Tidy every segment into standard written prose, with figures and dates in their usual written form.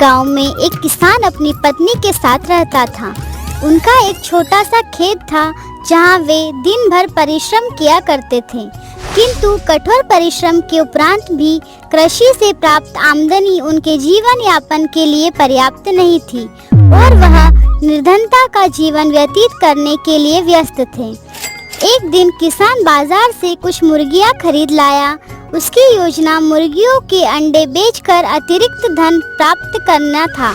गांव में एक किसान अपनी पत्नी के साथ रहता था। उनका एक छोटा सा खेत था जहां वे दिन भर परिश्रम किया करते थे, किंतु कठोर परिश्रम के उपरांत भी कृषि से प्राप्त आमदनी उनके जीवन यापन के लिए पर्याप्त नहीं थी और वह निर्धनता का जीवन व्यतीत करने के लिए व्यस्त थे। एक दिन किसान बाजार से कुछ मुर्गियां खरीद लाया। उसकी योजना मुर्गियों के अंडे बेचकर अतिरिक्त धन प्राप्त करना था।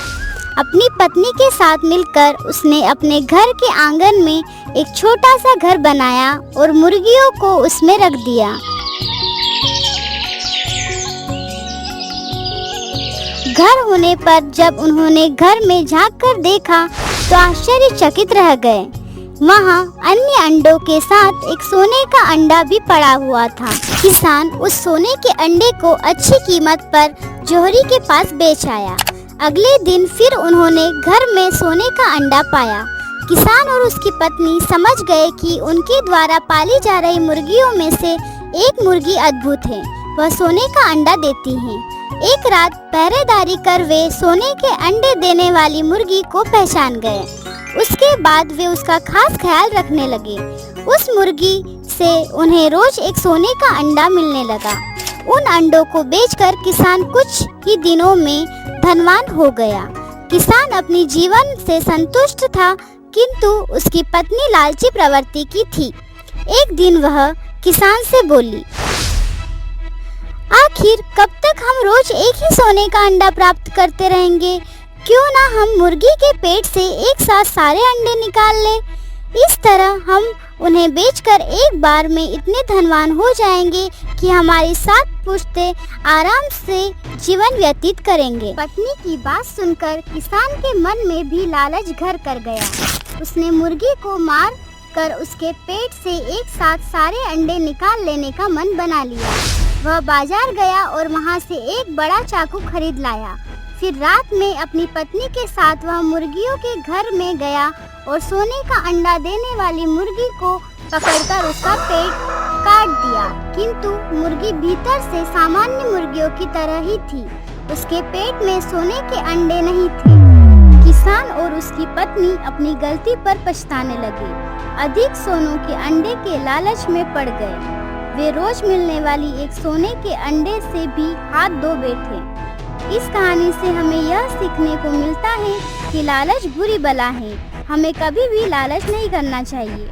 अपनी पत्नी के साथ मिलकर उसने अपने घर के आंगन में एक छोटा सा घर बनाया और मुर्गियों को उसमें रख दिया। घर होने पर जब उन्होंने घर में झांक कर देखा तो आश्चर्यचकित रह गए। वहाँ अन्य अंडों के साथ एक सोने का अंडा भी पड़ा हुआ था। किसान उस सोने के अंडे को अच्छी कीमत पर जोहरी के पास बेच आया। अगले दिन फिर उन्होंने घर में सोने का अंडा पाया। किसान और उसकी पत्नी समझ गए कि उनके द्वारा पाली जा रही मुर्गियों में से एक मुर्गी अद्भुत है, वह सोने का अंडा देती है। एक रात पहरेदारी कर वे सोने के अंडे देने वाली मुर्गी को पहचान गए। उसके बाद वे उसका खास ख्याल रखने लगे। उस मुर्गी से उन्हें रोज एक सोने का अंडा मिलने लगा। उन अंडों को बेचकर किसान कुछ ही दिनों में धनवान हो गया। किसान अपनी जीवन से संतुष्ट था, किंतु उसकी पत्नी लालची प्रवृत्ति की थी। एक दिन वह किसान से बोली, आखिर कब तक हम रोज एक ही सोने का अंडा प्राप्त करते रहेंगे? क्यों ना हम मुर्गी के पेट से एक साथ सारे अंडे निकाल लें। इस तरह हम उन्हें बेचकर एक बार में इतने धनवान हो जाएंगे कि हमारी 7 पुश्तें आराम से जीवन व्यतीत करेंगे। पत्नी की बात सुनकर किसान के मन में भी लालच घर कर गया। उसने मुर्गी को मार कर उसके पेट से एक साथ सारे अंडे निकाल लेने का मन बना लिया। वह बाजार गया और वहां से एक बड़ा चाकू खरीद लाया। फिर रात में अपनी पत्नी के साथ वह मुर्गियों के घर में गया और सोने का अंडा देने वाली मुर्गी को पकड़कर उसका पेट काट दिया, किंतु मुर्गी भीतर से सामान्य मुर्गियों की तरह ही थी। उसके पेट में सोने के अंडे नहीं थे। किसान और उसकी पत्नी अपनी गलती पर पछताने लगे। अधिक सोनों के अंडे के लालच में पड़ गए। वे रोज मिलने वाली एक सोने के अंडे से भी हाथ धो बैठे। इस कहानी से हमें यह सीखने को मिलता है कि लालच बुरी बला है। हमें कभी भी लालच नहीं करना चाहिए।